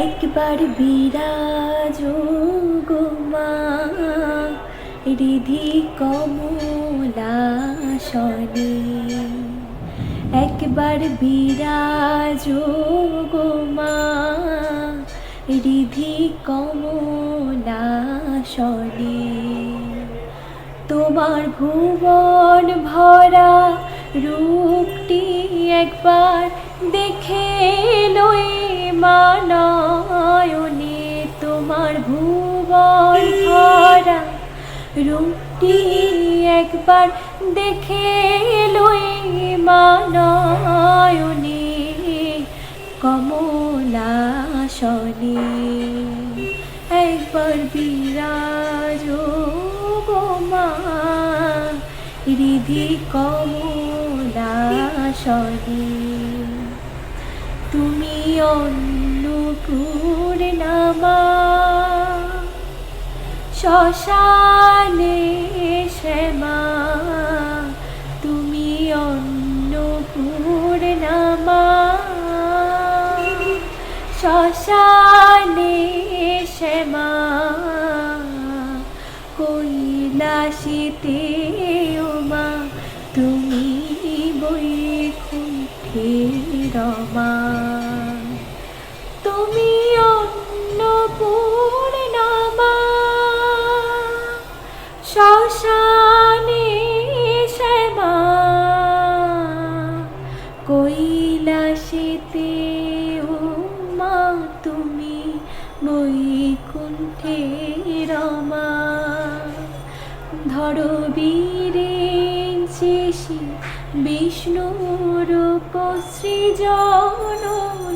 একবার বিরাজ গো মা রিধি কমলাসনে, একবার বিরাজ গো মা রিধি কমলাসনে। তোমার ভুবন ভরা রূপটি একবার দেখে লই মানয়নে, তোমার ভুবন ভরা রূপটি একবার দেখে লই মানয়নে কমলাসনে। একবার বিরাজ গো মা রিধি কমলাসনে। তুমি অন্নপূর্ণা মা শ্মশানে শ্যামা, তুমি অন্নপূর্ণা মা শ্মশানে শ্যামা। কৈলাসেতে ও মা তুমি বৈকুণ্ঠে রমা, তুমি অন্নপূর্ণা মা শ্মশানে শ্যামা। কৈলাসেতে ও মা তুমি বৈকুণ্ঠে রমা। ধরো বীরেন শেষে বিষ্ণুর সৃজন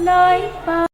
লাই পা।